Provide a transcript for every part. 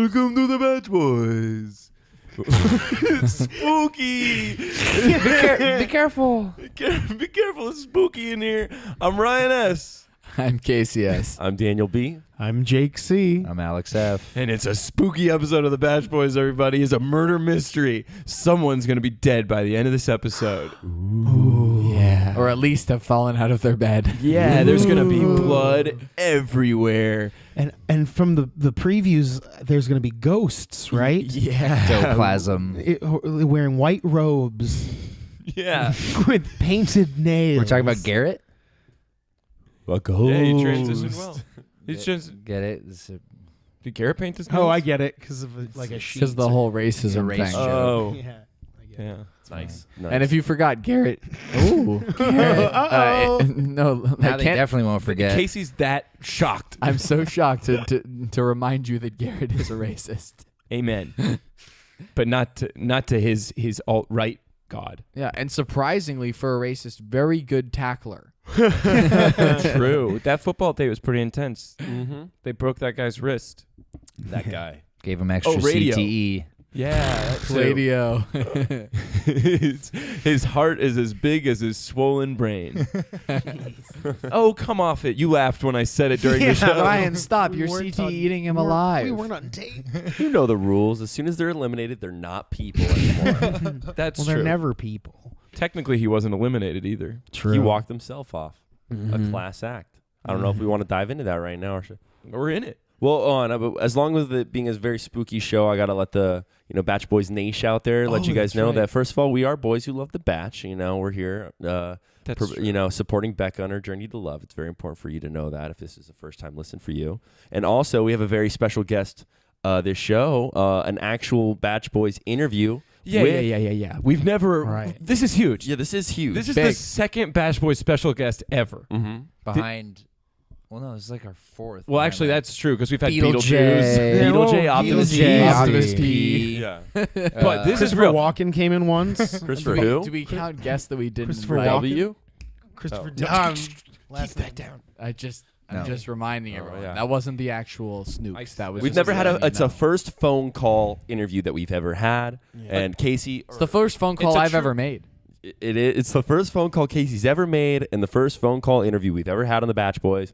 Welcome to the Bach Boys. It's spooky. Be careful. Be careful. It's spooky in here. I'm Ryan S. I'm KCS. I'm Daniel B. I'm Jake C. I'm Alex F. And it's a spooky episode of the Bach Boys, everybody. It's a murder mystery. Someone's going to be dead by the end of this episode. Ooh. Yeah. Or at least have fallen out of their bed. Yeah, there's going to be blood everywhere. And from the previews, there's going to be ghosts, right? Yeah. Ectoplasm. Wearing white robes Yeah. with painted nails. We're talking about Garrett? Yeah, he transitioned well. He's just... Get it? Did Garrett paint his Oh, nails? I get it. Because of a sheet. Because the whole racism race thing. joke. Oh. Yeah. I get it. Yeah. Nice. And if you forgot, Garrett. Ooh. Garrett. No, Now I they can't. definitely won't forget. Casey's that shocked. I'm so shocked to remind you that Garrett is a racist. Amen. But not to his alt-right God. Yeah, and surprisingly for a racist, very good tackler. True. That football day was pretty intense. Mm-hmm. They broke that guy's wrist. That guy. Gave him extra radio. CTE. Yeah. That too. Radio. His heart is as big as his swollen brain. Oh, come off it. You laughed when I said it during the show. Ryan, stop. You're We're CT on- eating him we're- alive. We weren't on tape. You know the rules. As soon as they're eliminated, they're not people anymore. That's Well, true. they're never people. Technically, he wasn't eliminated either. True. He walked himself off. Mhm. A class act. I don't know if we want to dive into that right now. Or we're in it. Well, but as long as it being a very spooky show, I got to let the Bach Boys Nation out there, let you guys that's know right. that, first of all, we are boys who love the Bach. We're here, supporting Becca on her journey to love. It's very important for you to know that if this is the first time listen for you. And also, we have a very special guest this show, an actual Bach Boys interview. Yeah. We've never. Right. This is huge. Yeah, this is huge. This is the second Bach Boys special guest ever. Mm-hmm. Behind. Well, no, this is like our fourth. Well, actually, that's true because we've had Beetle Beetlejuice, J. Beetle J, Yeah, Optimus Beetle P, J, Optimus P. Yeah, but this is Christopher real. Walken came in once. Christopher do who? we count guests that we didn't Christopher invite? Walken? W. Christopher. Oh. Last Keep that name. down. I'm just reminding Oh, everyone. yeah. That wasn't the actual Snooks. That was We've just never had letting you it's know. a first phone call interview that we've ever had, and Casey. It's the first phone call It's a I've true- ever made. It's the first phone call Casey's ever made, and the first phone call interview we've ever had on the Bach Boys.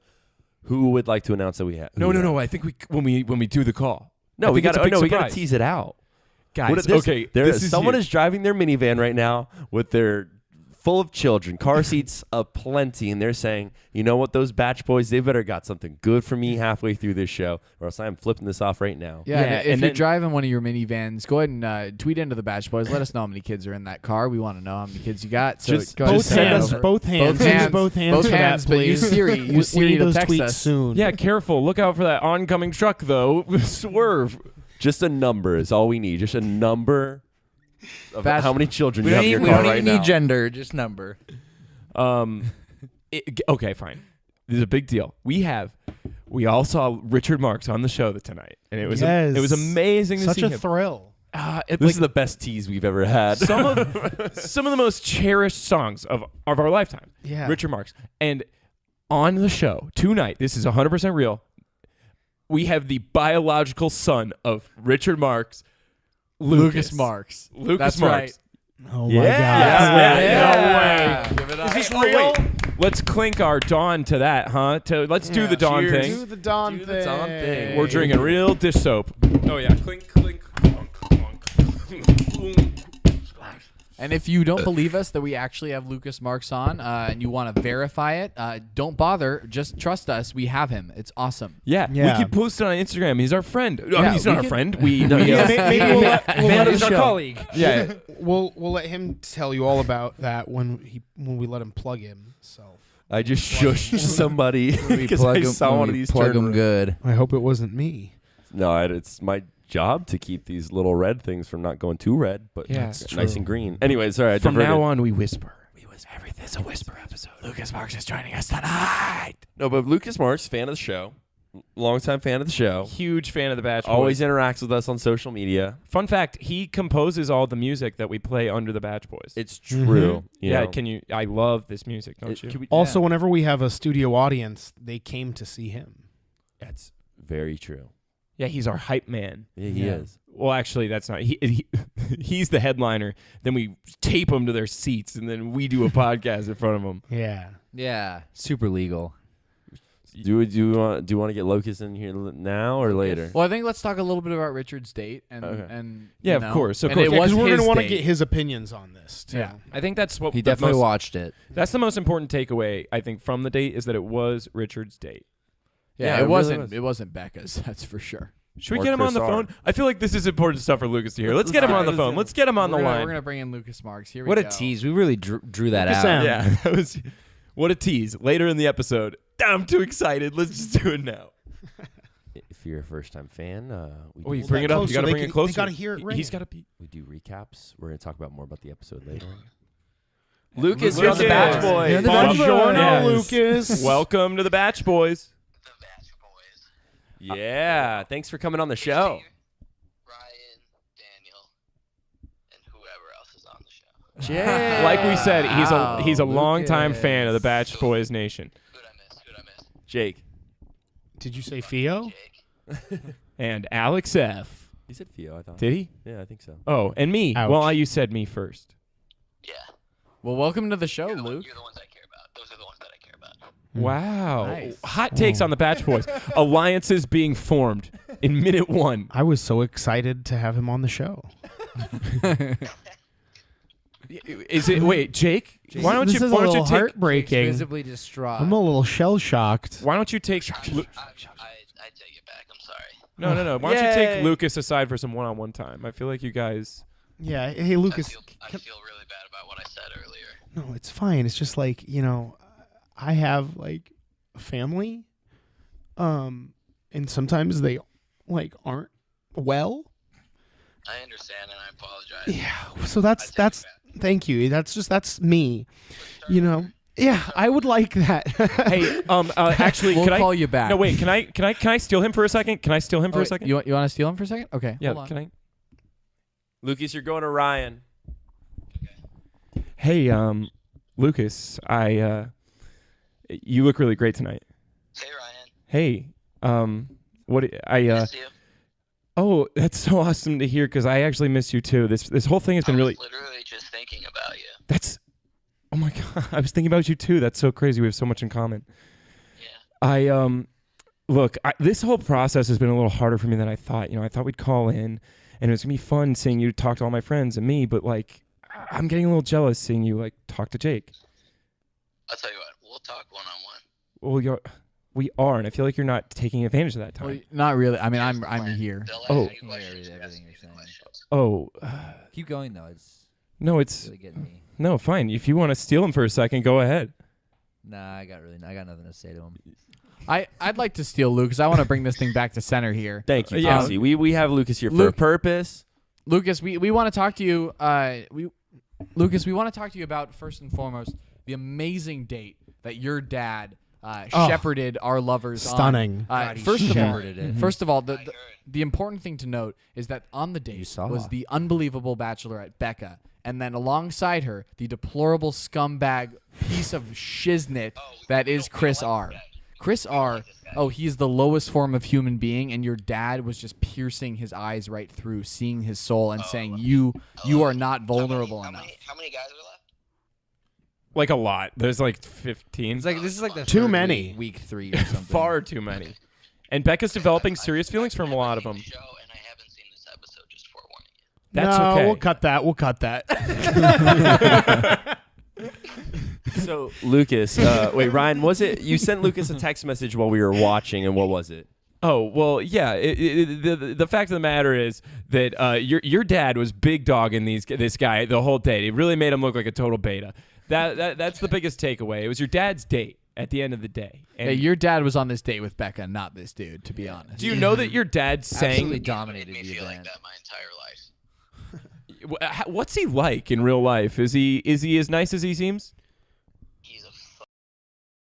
Who would like to announce that we have? No. I think when we do the call. No, I we think got it's a big we got surprise. to tease it out. Guys, Someone is driving their minivan right now with their full of children, car seats aplenty, and they're saying, "You know what? Those Bach Boys, they better got something good for me halfway through this show, or else I'm flipping this off right now." Yeah, and if you're then- driving one of your minivans, go ahead and tweet into the Bach Boys. Let us know how many kids are in that car. We want to know how many kids you got. So Just go ahead and Both send it hands. over. Both hands. Both Use hands. both hands Both for hands, that, but use please. Siri. Use We Siri need to those text tweets us. soon. Yeah, careful. Look out for that oncoming truck, though. Swerve. Just a number is all we need. Just a number of Bach- how many children We you don't, have in even, your we car don't right even now. need gender, just number. Okay, fine. This is a big deal. We all saw Richard Marx on the show tonight, and it was Yes. it was amazing to Such see a him. thrill. This is the best tease we've ever had. some of the most cherished songs of our lifetime. Yeah. Richard Marx. And on the show tonight, this is 100% real. We have the biological son of Richard Marx, Lucas Marx. Lucas That's Marx. right. Oh Yeah. my God. Yeah. No way. Give it up. Is this real? Let's clink our dawn to that, huh? Let's do Yeah, the dawn cheers. thing. Do the Dawn Do thing. the Dawn thing. We're drinking real dish soap. Oh yeah, clink, clink, clunk, clunk. And if you don't believe us that we actually have Lucas Marx on and you want to verify it, don't bother. Just trust us. We have him. It's awesome. Yeah, Yeah. we keep posting on Instagram. He's our friend. Yeah, he's we not our can- friend. We Yeah, maybe we'll let him He's our show. colleague. yeah. We'll let him tell you all about that when we let him plug himself. I just shushed somebody We because plug I him, saw one of these plug turn- him good. I hope it wasn't me. No, it's my job to keep these little red things from not going too red, but Yeah, it's that's nice true. and green. Anyway, sorry, I From diverted. now on, we whisper. Everything's a whisper episode. Lucas Marx is joining us tonight. No, but Lucas Marx, fan of the show, longtime fan of the show, Huge fan of the Bach Boys. always interacts with us on social media. Fun fact: he composes all the music that we play under the Bach Boys. It's true. you Yeah, know. I love this music, don't you? Can we- Also, whenever we have a studio audience, they came to see him. That's very true. Yeah, he's our hype man. Yeah, he is. Well, actually, that's not. He's the headliner. Then we tape them to their seats, and then we do a podcast in front of them. Yeah. Yeah, super legal. Do you want to get Lucas in here now or later? Well, I think let's talk a little bit about Richard's date and Yeah, you of know, course. and it Because was we're his gonna want to date. get his opinions on this too. Yeah. I think that's what He the definitely most- watched it. That's the most important takeaway I think from the date is that it was Richard's date. Yeah, Yeah, it it wasn't. really was. It wasn't Becca's. That's for sure. Should we Or get him on Chris the R. phone? I feel like this is important stuff for Lucas to hear. Let's get him on the phone. Let's get him on the We're line. gonna bring in Lucas Marx. Here we What go. a tease. We really drew that Lucas out. Sam. Yeah, that was what a tease. Later in the episode. I'm too excited. Let's just do it now. If you're a first-time fan, Oh, you Hold bring that it up. close You so got to they bring it can- closer. they gotta hear it He's ringing. got to be. we do recaps. We're gonna talk about more about the episode later. Lucas, Lucas. you're on the Batch Boys. You're on the Buongiorno, Yes. Lucas. Welcome to the Batch Boys. The Bachelor Boys. Yeah, thanks for coming on the show. Ryan, Daniel, and whoever else is on the show. Yeah. Like we said, he's a Wow, longtime Lucas. fan of the Batch Boys Nation. Who'd I miss? Jake. Did you say Theo? Jake. And Alex F. He said Theo, I thought. Did he? Yeah, I think so. Oh, and me. Ouch. Well, you said me first. Yeah. Well, welcome to the show, You're the, Luke. you're the ones I care about. Those are the ones that I care about. Wow. Nice. Hot takes on the Batch Boys. Alliances being formed in minute 1. I was so excited to have him on the show. Is it? Wait, Jake. Why don't This you? is Why a don't you little take? heartbreaking. Visibly distraught. I'm a little shell shocked. Why don't you take? I take it back. I'm sorry. No. Why don't you take Yay. Lucas aside for some one-on-one time? I feel like you guys. Yeah. Hey, Lucas. I feel really bad about what I said earlier. No, it's fine. It's just like, I have like a family. And sometimes they like aren't well. I understand and I apologize. Yeah. So that's I take it back. thank you. That's me. Yeah, I would like that. Hey, actually, We'll can I? call you back. No, wait. Can I steal him for a second? Can I steal him for Oh, a second? You want to steal him for a second? Okay. Yeah. hold on. Can I? Lucas, you're going to Ryan. Hey, Lucas. You look really great tonight. Hey, Ryan. Hey, what? Miss you. Oh, that's so awesome to hear because I actually miss you too. This whole thing has been I really. was literally just thinking about you. That's. Oh my god! I was thinking about you too. That's so crazy. We have so much in common. Yeah. Look, this whole process has been a little harder for me than I thought. I thought we'd call in, and it was gonna be fun seeing you talk to all my friends and me. But like, I'm getting a little jealous seeing you like talk to Jake. I'll tell you what. We'll talk one-on-one. Well, we are, and I feel like you're not taking advantage of that time. Well, not really. I mean, Here's the I'm plan. here. They'll Oh. ask you questions. Everything you ask you're me saying. questions. Oh, Keep going though. It's no, it's really getting me. no, fine. If you want to steal him for a second, go ahead. Nah, I got nothing to say to him. I'd like to steal Luke because I want to bring this thing back to center here. Thank you, Yeah. Casey. We have Lucas here for Luke- a purpose. Lucas, we want to talk to you. Lucas, we want to talk to you about first and foremost the amazing date that your dad shepherded our lovers Stunning. on. God, he First of all, shepherded it. first of all, I heard. the important thing to note is that on the You date saw. was the unbelievable Bachelorette Becca, and then alongside her, the deplorable scumbag piece of shiznit that is Chris R. Chris R. Oh, he's the lowest form of human being, and your dad was just piercing his eyes right through, seeing his soul, and saying, "You are not vulnerable enough." How many guys are left? Like a lot. There's like 15. It's like this is like the Too third many. week 3 or something. Far too many. And Becca's developing serious feelings from a lot of them. Show, and I haven't seen this episode. Just forewarning you. That's no, okay. we'll cut that. We'll cut that. So, Lucas, wait, Ryan, was it you sent Lucas a text message while we were watching, and what was it? Oh well, yeah. The fact of the matter is that your dad was big dogging this guy the whole date. It really made him look like a total beta. That's the biggest takeaway. It was your dad's date at the end of the day. And Yeah, your dad was on this date with Becca, not this dude, to be honest. do you know that your dad Absolutely sang? dominated Made me the feel like event. that my entire life. What's he like in real life? Is he as nice as he seems? He's a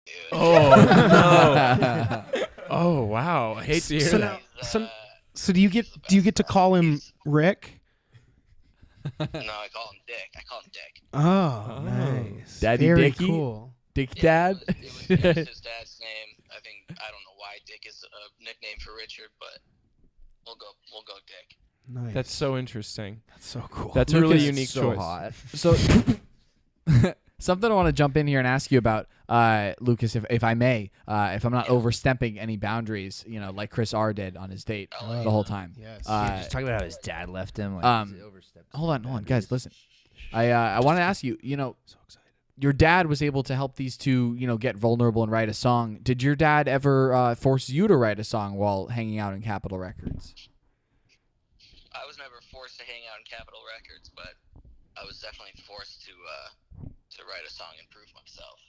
dude. Oh no! Oh wow! I hate to hear So that. now- So do you get to call him Rick? No, I call him Dick. Oh, nice. Daddy Very Dicky? cool. Dick Yeah, Dad? It was his dad's name. I don't know why Dick is a nickname for Richard, but We'll go Dick. Nice. That's so interesting. That's so cool. That's a really Lucas, unique so choice. hot. So something I want to jump in here and ask you about, Lucas, if I may, if I'm not overstepping any boundaries, like Chris R did on his date the whole time. Yes. Just talking about how his dad left him. Like, um, he's overstepped Hold his on, guys, boundaries. listen. I want to ask you, so excited. your dad was able to help these two, get vulnerable and write a song. Did your dad ever force you to write a song while hanging out in Capitol Records? I was never forced to hang out in Capitol Records, but I was definitely forced to write a song and prove myself.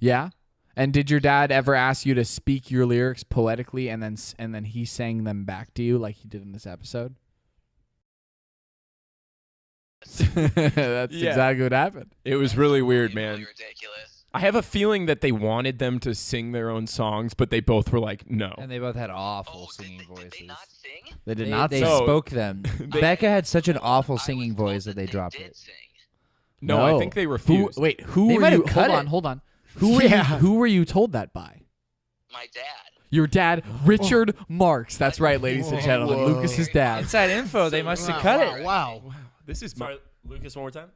Yeah? And did your dad ever ask you to speak your lyrics poetically and then he sang them back to you like he did in this episode? That's Yeah. exactly what happened. It was really weird, Unbelievably man. Ridiculous. I have a feeling that they wanted them to sing their own songs, but they both were like, no. And they both had awful Oh, singing did voices. they not sing? They did They, not they sing. So- spoke them. They- Becca had such an awful I was singing told voice that they dropped did it. Sing. No, I think they refused. Who They were might you? have cut it. Hold on. Who were Yeah. you? Who were you told that by? My dad. Your dad, Richard Marx. That's right, ladies and gentlemen. Whoa. Lucas's dad. Inside info. They must have cut it. Wow. This is Sorry, Lucas, one more time.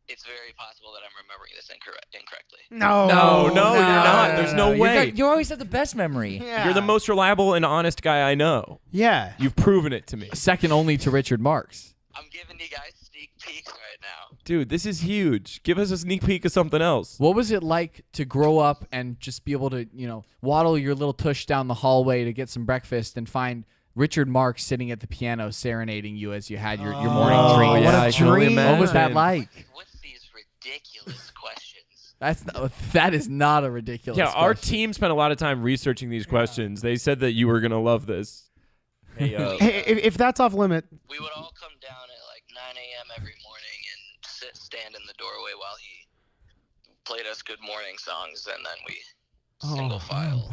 It's very possible that I'm remembering this incorrectly. No. No, you're not. There's no You way. got- You always have the best memory. Yeah. You're the most reliable and honest guy I know. Yeah. You've proven it to me. Second only to Richard Marx. I'm giving you guys sneak peeks right now. Dude, this is huge. Give us a sneak peek of something else. What was it like to grow up and just be able to, waddle your little tush down the hallway to get some breakfast and find Richard Marx sitting at the piano serenading you as you had your morning Oh, drink? what yeah, a I can only dream. What was that imagine. like? What's these ridiculous questions? That is not a ridiculous Yeah, our question. team spent a lot of time researching these questions. They said that you were going to love this. Hey, Hey, if that's off limit, We would all come down at like 9 a.m. every morning and stand in the doorway while he played us good morning songs, and then we single file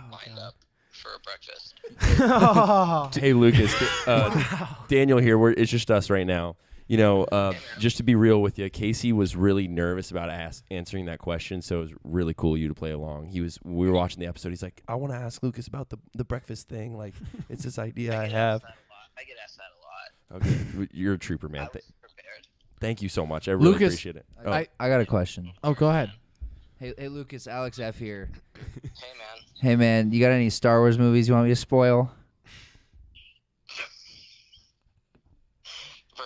lined up for a breakfast. Hey, Lucas. Daniel here. It's just us right now. Just to be real with you, Casey was really nervous about answering that question, so it was really cool of you to play along. We were watching the episode. He's like, I want to ask Lucas about the breakfast thing. Like, it's this idea I have. I get asked that a lot. Okay, you're a trooper, man. I was prepared. Thank you so much. I really Lucas, appreciate it. Oh. I got a question. Oh, go ahead. Hey, Lucas, Alex F here. Hey, man. Hey, man, you got any Star Wars movies you want me to spoil? Bro,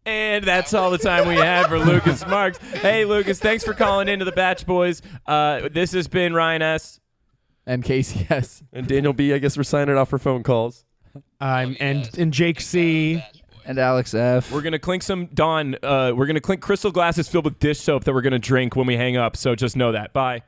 And that's all the time we have for Lucas Marx. Hey, Lucas, thanks for calling into the Bach Boys. This has been Ryan S. And Casey, yes. And Daniel B, I guess we're signing off for phone calls. and Jake C. And Alex F. We're going to clink some Dawn. We're going to clink crystal glasses filled with dish soap that we're going to drink when we hang up. So just know that. Bye.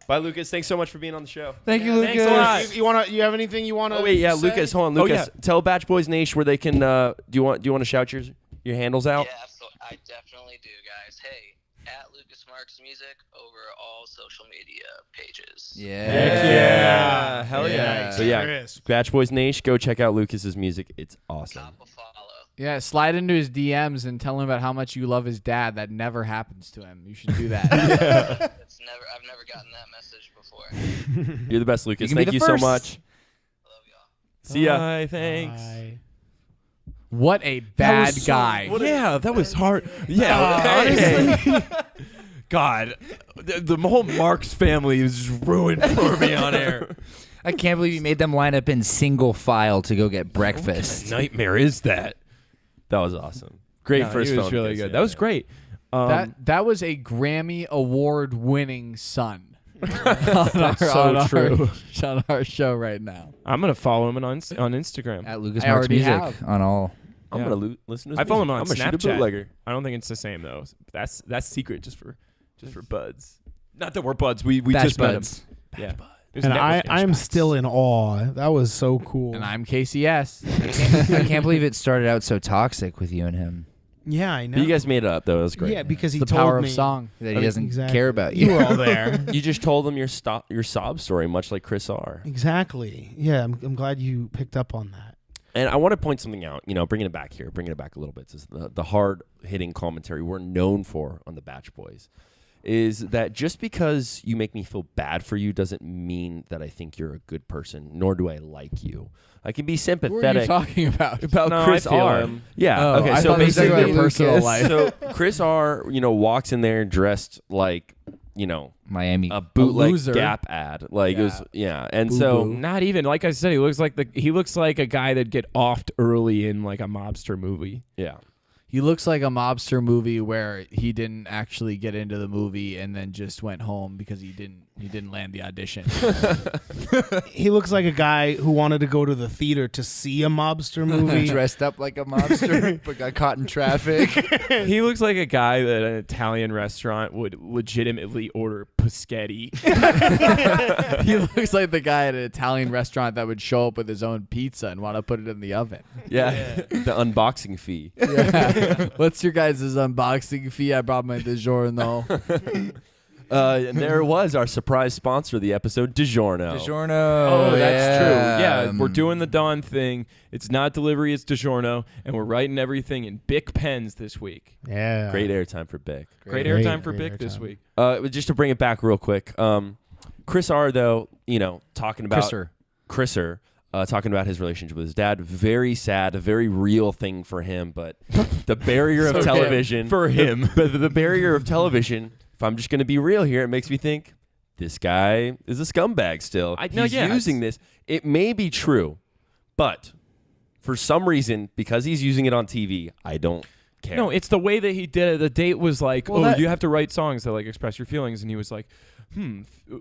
Bye, Lucas. Thanks so much for being on the show. Thank you, Lucas. Thanks a lot. You have anything you want to? Oh wait, yeah, Lucas. Hold on, Oh, Lucas. yeah. Tell Bach Boys Nation where they can. Do you want to shout your handles out? yeah, absolutely. I definitely do, guys. Hey, at Lucas Marx Music over all social media pages. Yeah. Hell yeah. So yeah, Bach Boys Nation, go check out Lucas's music. It's awesome. Top a follow. Yeah, slide into his DMs and tell him about how much you love his dad. That never happens to him. You should do that. I've never gotten that message before. You're the best, Lucas. You can be Thank the you first. so much. Love y'all. See ya. Bye, thanks. What a bad guy. Yeah, that was hard. Yeah, honestly. God, the whole Marx family is ruined for me on air. I can't believe you made them line up in single file to go get breakfast. Nightmare is that? That was awesome. Great No, first he was phone really kiss, good. yeah. That was great. That was a Grammy Award winning son. That's so true. On our show right now. I'm gonna follow him on Instagram. At Lucas I Marx already Music have. on all. I'm Yeah. gonna listen to. His I follow him music. on I'm gonna shoot a Snapchat. bootlegger. I don't think it's the same though. That's secret, just for buds. Not that we're buds. We Bash just met him. buds. Yeah. There's And network I'm impact. still in awe. That was so cool. And I'm KCS. I can't believe it started out so toxic with you and him. Yeah, I know. But you guys made it up though. It was great. Yeah, because he the told power me of song. That he doesn't Exactly. care about You you. were all there. You just told them your sob story, much like Chris R. Exactly. Yeah, I'm glad you picked up on that. And I want to point something out. Bringing it back a little bit. This is the hard hitting commentary we're known for on the Bach Boys. is that just because you make me feel bad for you doesn't mean that I think you're a good person, nor do I like you. I can be Who are you sympathetic talking about? about No, Chris I feel R. him. Yeah. Oh, okay. I So thought it was basically, your personal life. so Chris R. Walks in there dressed like Miami. a bootleg loser. Gap ad. Like it was, and Boo so boo. Not even, like I said, he looks like a guy that'd get offed early in like a mobster movie. yeah. He looks like a mobster movie where he didn't actually get into the movie and then just went home because he didn't land the audition. He looks like a guy who wanted to go to the theater to see a mobster movie. Dressed up like a mobster, but got caught in traffic. He looks like a guy that an Italian restaurant would legitimately order paschetti. He looks like the guy at an Italian restaurant that would show up with his own pizza and want to put it in the oven. Yeah. The unboxing fee. Yeah. What's your guys' unboxing fee? I brought my DiGiorno. And there was our surprise sponsor of the episode, DiGiorno. DiGiorno. Oh, that's true. Yeah, Yeah, we're doing the Dawn thing. It's not delivery, it's DiGiorno, and we're writing everything in Bic pens this week. Yeah. Great airtime for Bic. Great Great airtime for great Bic this airtime. week. Just to bring it back real quick, Chris R. though, talking about Chriser, talking about his relationship with his dad. Very sad, a very real thing for him. But the barrier of television For him. the barrier of television. If I'm just going to be real here, it makes me think this guy is a scumbag. Still, he's using this. It may be true, but for some reason, because he's using it on TV, I don't care. No, it's the way that he did it. The date was like, Well, you have to write songs that like express your feelings, and he was like,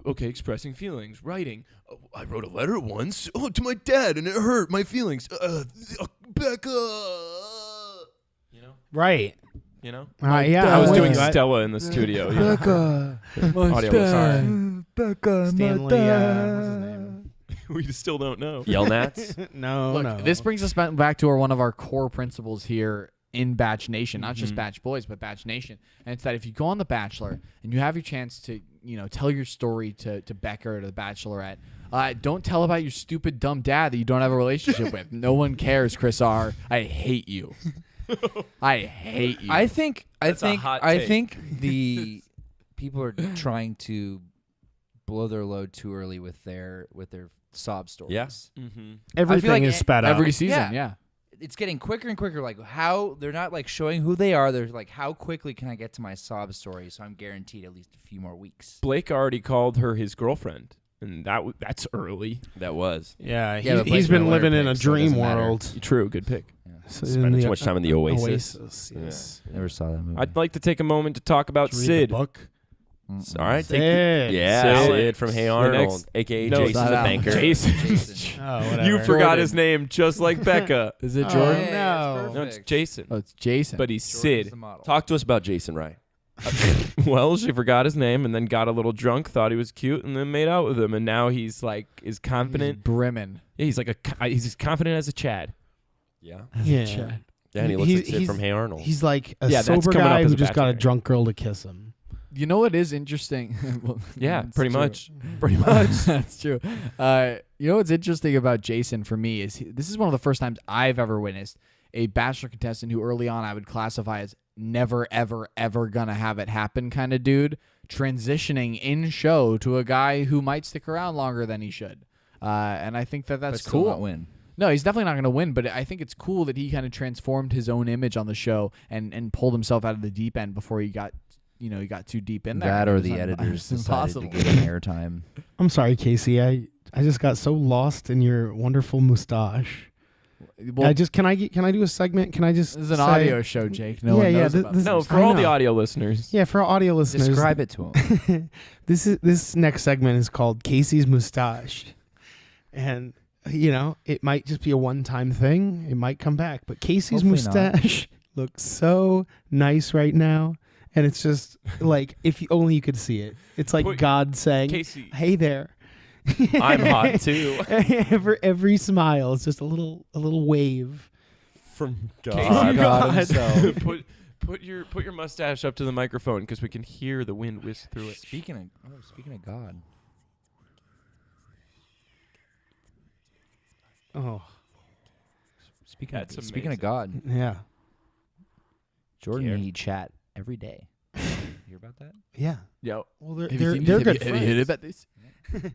okay, expressing feelings, writing. Oh, I wrote a letter once to my dad, and it hurt my feelings. Becca, Right. you know. Yeah. I was I'm doing with you. Stella in the studio. Becca. Audio was sorry. Becca. Stanley, what's his name? We still don't know. Yell Nats. No, Look, no. this brings us back to one of our core principles here in Batch Nation, not just Batch Boys, but Batch Nation. And it's that if you go on The Bachelor and you have your chance to, tell your story to Becca or to The Bachelorette, don't tell about your stupid, dumb dad that you don't have a relationship with. No one cares, Chris R. I hate you. I hate you. I think hot take. the people are trying to blow their load too early with their sob stories. Yes. Mm-hmm. Everything like is sped up. Every season, Yeah. yeah. It's getting quicker and quicker. Like how they're not like showing who they are. They're like, how quickly can I get to my sob story? So I'm guaranteed at least a few more weeks. Blake already called her his girlfriend, and that's early. That was Yeah, Yeah, but he's Blake's been been a living winner in a pick, so it dream doesn't matter. world. True, good pick. So Spending in too much time in the Oasis. Yes. Never saw that movie. I'd like to take a moment to talk about Did you read Sid. the book? All right. Sid. Yeah, Sid. Sid from Hey Arnold, next- a.k.a. No, Jason the not Banker. Jason. Oh, whatever. You forgot his name, just like Becca. Is it Oh, Jordan? Hey, no. that's No, it's perfect. Jason. Oh, it's Jason. But he's Jordan's Sid. the model. Talk to us about Jason Wright. Well, she forgot his name and then got a little drunk, thought he was cute, and then made out with him. And now he's like, is He's confident. brimming. Yeah, he's like he's as confident as a Chad. Yeah. Yeah. Chad. Yeah, and he looks He's- like Sid he's- from Hey Arnold. He's like a Yeah, that's sober coming up guy as who a just got a bachelor. drunk girl to kiss him. You know what is interesting? Well, Yeah, it's pretty true. much. Pretty much. That's true. You know what's interesting about Jason for me is this is one of the first times I've ever witnessed a Bachelor contestant who early on I would classify as never, ever, ever gonna have it happen kind of dude transitioning in show to a guy who might stick around longer than he should. And I think that's But still cool. not win. No, he's definitely not going to win, but I think it's cool that he kind of transformed his own image on the show and pulled himself out of the deep end before he got too deep in there. That It or was the un- editors it's decided impossible. to give him airtime. I'm sorry, Casey. I just got so lost in your wonderful mustache. Well, Can I do a segment? Can I just this is an say- audio show, Jake. No Yeah, one yeah, knows th- about this- this. No, for I all the know. audio listeners. Yeah, for our audio listeners. Describe it to him. This next segment is called Casey's Mustache. And it might just be a one-time thing. It might come back, but Casey's Hopefully not. mustache looks so nice right now, and it's just like if only you could see it. It's like Put- God saying, Casey, "Hey there." I'm hot too. every smile is just a little From Casey, God himself. put your mustache up to the microphone because we can hear the wind whisk through it. Speaking of God. Oh, That's Speaking amazing. of God, yeah. Jordan Care. and he chat every day. hear about that? Yeah. Yo. Well, they're Have you seen they're this? good Have you heard friends. about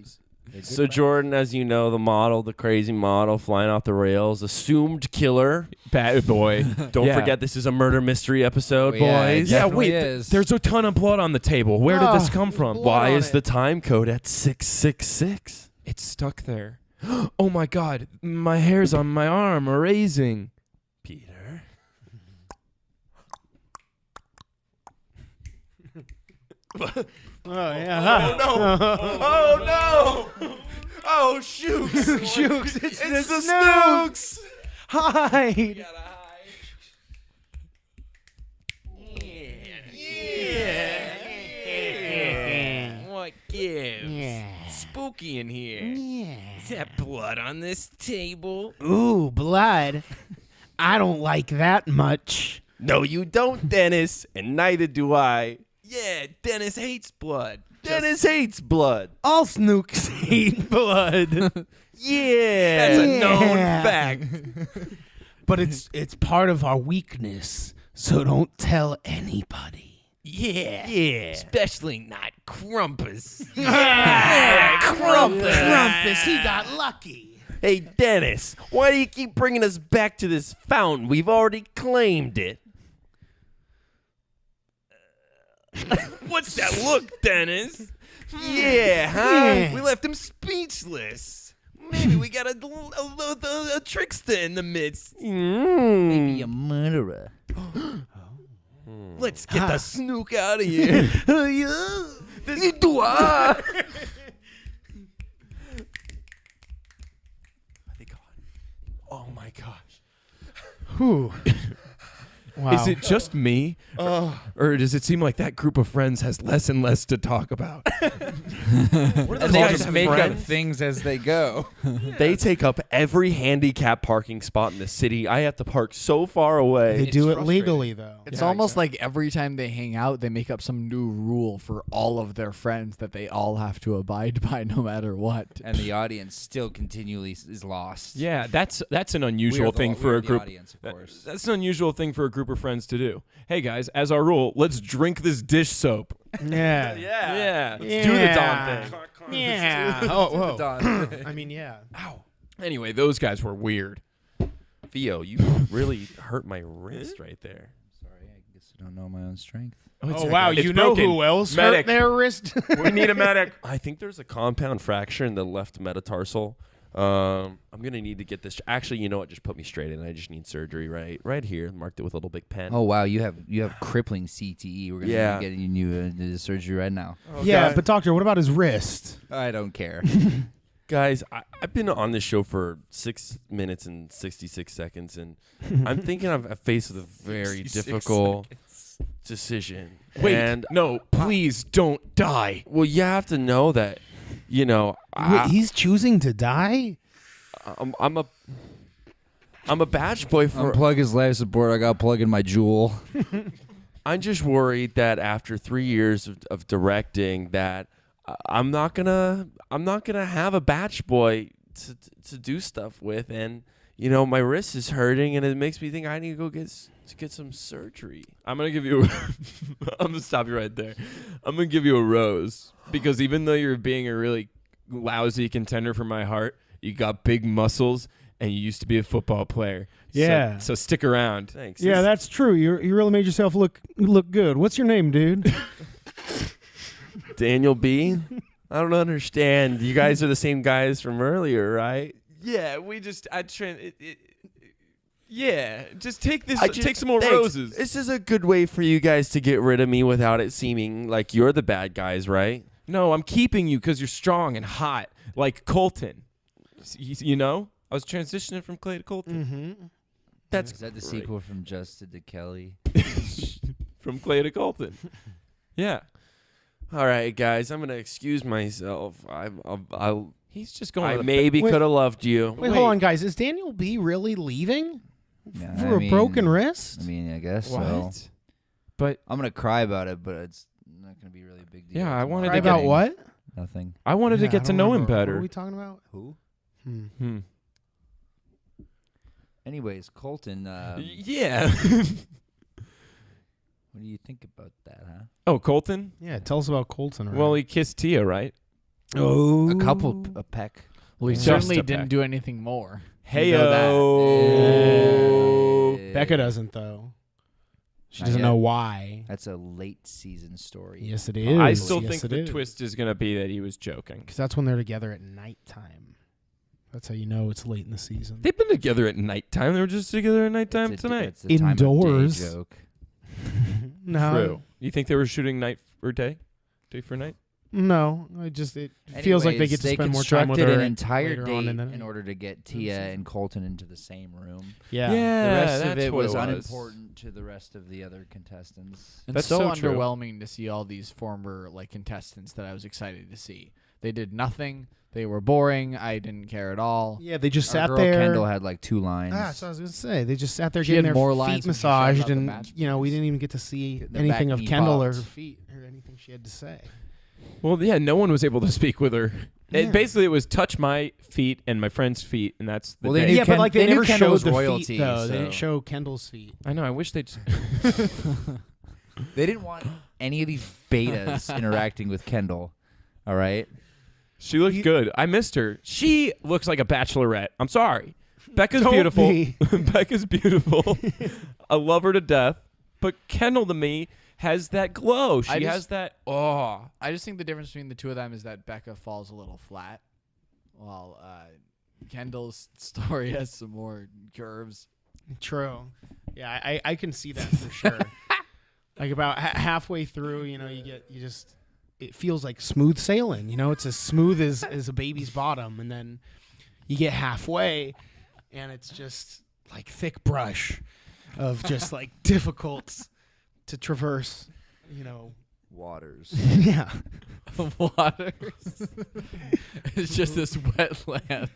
this? So Jordan, as you know, the crazy model flying off the rails, assumed killer. Bad boy. Don't Yeah. forget this is a murder mystery episode, Oh, yeah, it boys. Yeah, definitely wait. is. There's a ton of blood on the table. Where did this come from? blood. Why on is it. the time code at 666? It's stuck there. Oh my God. My hairs on my arm are raising. Peter. Oh yeah. Oh no! Oh shoot! Shooks, it's the Snooks. Hide. What gives? Spooky in here. Is that blood on this table? Ooh, blood. I don't like that much. No, you don't, Dennis, and neither do I. Yeah, Dennis hates blood. Dennis hates blood. All Snooks hate blood. Yeah, That's a known Yeah. fact. But it's part of our weakness, so don't tell anybody. Yeah. yeah. Especially not Crumpus. Krampus, he got lucky. Hey, Dennis, why do you keep bringing us back to this fountain? We've already claimed it. What's that look, Dennis? Yeah, huh? Yeah. We left him speechless. Maybe we got a trickster in the midst. Mm. A murderer. Let's get the snook out of here. This Oh my gosh. Whew. Wow. Is it just me? Or does it seem like that group of friends has less and less to talk about? What are And they guys just have make up friends? things as they go. They take up every handicap parking spot in the city. I have to park so far They away. do it frustrating. legally though. It's almost like every time they hang out, they make up some new rule for all of their friends that they all have to abide by no matter what. And the audience still continually is lost. Yeah, that's an We are unusual the- thing we for are a the group. audience, of course. That's an unusual thing for a group of friends to do. Hey guys, as our rule, let's drink this dish soap. Yeah. Yeah. Let's do the Don thing. Yeah. Oh, whoa. Done. I mean, yeah. Ow. Anyway, those guys were weird. Theo, you really hurt my wrist right there. Sorry, I guess I don't know my own strength. Oh wow, It's you know broken. who else Medic. hurt their wrist? We need a medic. I think there's a compound fracture in the left metatarsal. I'm gonna need to get this. Actually, you know what? Just put me straight in. I just need surgery right here. Marked it with a little big pen. Oh wow, you have crippling CTE. We're gonna Yeah. be getting you into surgery right now. Yeah, but doctor, what about his wrist? I don't care. Guys, I've been on this show for 6 minutes and 66 seconds, and I'm thinking I'm faced with a very 66 difficult decision. Wait, And no, please don't die. well, you have to know that, you know, Wait, he's choosing to die? I'm a batch boy for. Unplug his life support. I got to plug in my Juul. I'm just worried that after 3 years of directing, that I'm not gonna have a batch boy to do stuff with, and you know my wrist is hurting, and it makes me think I need to go get some surgery. I'm gonna give you. I'm gonna stop you right there. I'm gonna give you a rose because even though you're being a really lousy contender for my heart, you got big muscles and you used to be a football player. Yeah. So stick around. Thanks. Yeah, that's true. You really made yourself look good. What's your name, dude? Daniel B. I don't understand. You guys are the same guys from earlier, right? Yeah, we just yeah, just take this. I just- take some more thanks. roses. This is a good way for you guys to get rid of me without it seeming like you're the bad guys, right? No, I'm keeping you because you're strong and hot, like Colton. You know, I was transitioning from Clay to Colton. Mm-hmm. That's Is that the great. sequel from Justin to Kelly? From Clay to Colton. Yeah, All right, guys. I'm gonna excuse myself. I'll he's just going. I to the maybe Wait. could have loved you. Wait, hold on, guys. Is Daniel B really leaving Yeah, for a broken I wrist? mean, I guess what? so. But I'm gonna cry about it, but it's not gonna be really a big deal. Yeah, I wanted Cry to about get- what? Nothing. I wanted Yeah, to get I to don't know him remember. What better. are we talking about? Who? Hmm. Anyways, Colton. Yeah. What do you think about that, huh? Oh, Colton? Yeah, tell us about Colton. Right? Well, he kissed Tia, right? oh, A peck. Well, he Just certainly a didn't peck. do anything more. Hey, You know Hey. Becca doesn't though. She Not doesn't yet. know why. That's a late season story. Yes, it is. I still Yes, think it the is. twist is going to be that he was joking. Because that's when they're together at nighttime. That's how you know it's late in the season. They've been together at nighttime. They were just together at nighttime tonight. It's a time of day Indoors. joke. No, True. You think they were shooting night or day? Day for night? no. It feels like they Anyways, get to spend more time with constructed her an at- entire later on date in the in order to get Tia and Colton into the same room. Yeah. The rest of that's it what was unimportant to the rest of the other contestants. And That's so, so true. underwhelming to see all these former contestants that I was excited to see. They did nothing. They were boring. I didn't care at all. Yeah, they just Our sat girl there. Kendall had like 2 lines. So I was gonna say they just sat there She getting had their more lines feet when she shouted massaged, out the and Bach we Boys. didn't even get to see Getting their anything back of knee Kendall or bopped. her feet or anything she had to say. Well, yeah, no one was able to speak with her. Yeah. Basically, it was touch my feet and my friend's feet, and that's the Well, they day. knew Yeah, but like they they knew never Kendall showed was the royalty, feet though. They so- didn't show Kendall's feet. I know. I wish they'd. They didn't want any of these betas interacting with Kendall. All right. She looked good. I missed her. She looks like a bachelorette. I'm sorry. Becca's Don't beautiful. be. Becca's beautiful. I love her to death. But Kendall to me has that glow. She I has just- that. Oh. I just think the difference between the two of them is that Becca falls a little flat, while Kendall's story has some more curves. True. Yeah, I can see that for sure. Like about halfway through, it feels like smooth sailing. It's as smooth as a baby's bottom, and then you get halfway, and it's just like thick brush of just like difficult to traverse. Waters. Yeah. Waters. It's just this wetland.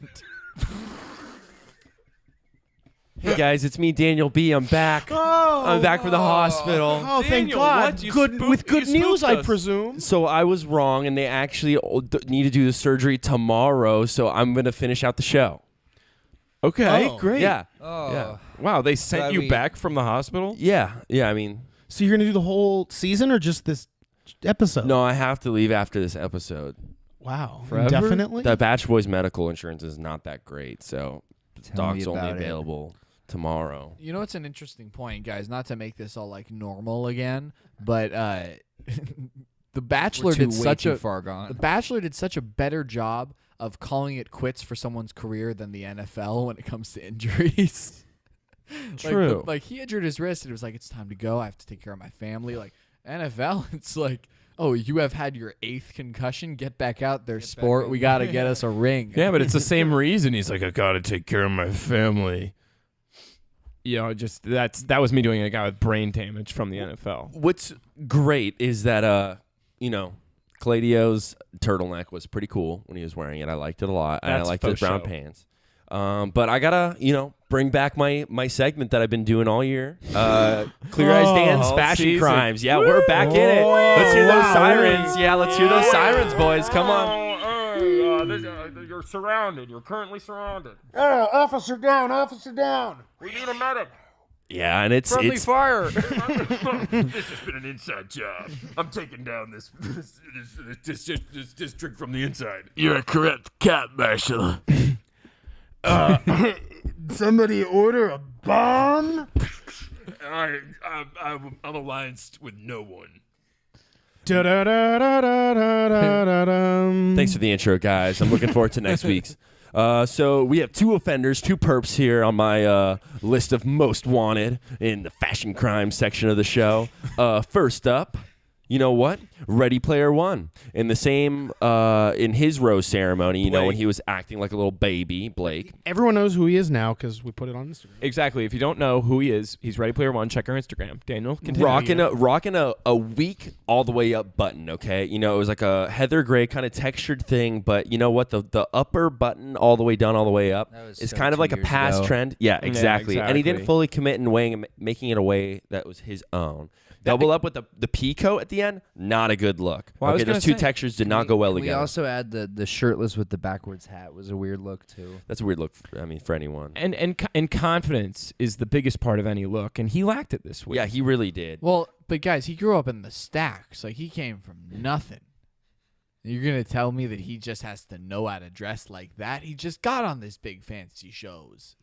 Hey guys, it's me, Daniel B. I'm back. Oh, I'm back from the hospital. Oh, thank Daniel, God! what? You Good spooked- with good you news, spooked I us. presume. So I was wrong, and they actually need to do the surgery tomorrow. So I'm gonna finish out the show. Okay, Oh. great. Yeah, Oh. Yeah. Wow, they sent Glad you we- back from the hospital? yeah. I mean, So you're gonna do the whole season or just this episode? no, I have to leave after this episode. Wow. Forever? Indefinitely? The Bach Boys medical insurance is not that great, so Tell me dog's only about it. available tomorrow. You know, it's an interesting point, guys. Not to make this all like normal again, but The Bachelor We're did way such too a far gone. The Bachelor did such a better job of calling it quits for someone's career than the NFL when it comes to injuries. True. Like he injured his wrist and it was like, it's time to go. I have to take care of my family. Like NFL, it's like, oh, you have had your 8th concussion. Get back out there, sport. We got to get us a ring. Yeah, but it's the same reason. He's like, I gotta take care of my family. Just that was me doing a guy with brain damage from the NFL. What's great is that Cladio's turtleneck was pretty cool when he was wearing it. I liked it a lot, and I That's liked his faux brown show. pants. But I gotta bring back my segment that I've been doing all year. Clear Eyes Dan's all fashion season. crimes. Yeah, we're back in it. Let's hear those sirens. Yeah, let's hear those sirens, boys. Come on. You're surrounded. You're currently surrounded. Officer down, officer down. We need a medic. Yeah, and it's fire. This has been an inside job. I'm taking down this district from the inside. You're a correct cat, Bachelor. Somebody order a bomb? I'm allianced with no one. Thanks for the intro, guys. I'm looking forward to next week's. So we have 2 offenders, 2 perps here on my list of most wanted in the fashion crime section of the show. First up, you know what? Ready Player One. In the same, in his rose ceremony, when he was acting like a little baby, Blake. Everyone knows who he is now because we put it on Instagram. Exactly. If you don't know who he is, he's Ready Player One. Check our Instagram. Daniel, continue. Rocking a weak all the way up button, okay? It was like a heather gray kind of textured thing, but you know what? The upper button all the way down, all the way up That was is so kind of 2 like a years past ago. trend. Yeah, exactly. And he didn't exactly. fully commit in making it a way that was his own. Double up with the pea coat at the end, not a good look. Well, I was okay, those 2 gonna say, textures did not go well We together. also add the shirtless with the backwards hat was a weird look too. That's a weird look, for anyone. And confidence is the biggest part of any look, and he lacked it this week. Yeah, he really did. Well, But guys, he grew up in the stacks. Like he came from nothing. You're gonna tell me that he just has to know how to dress like that? He just got on this big fancy shows.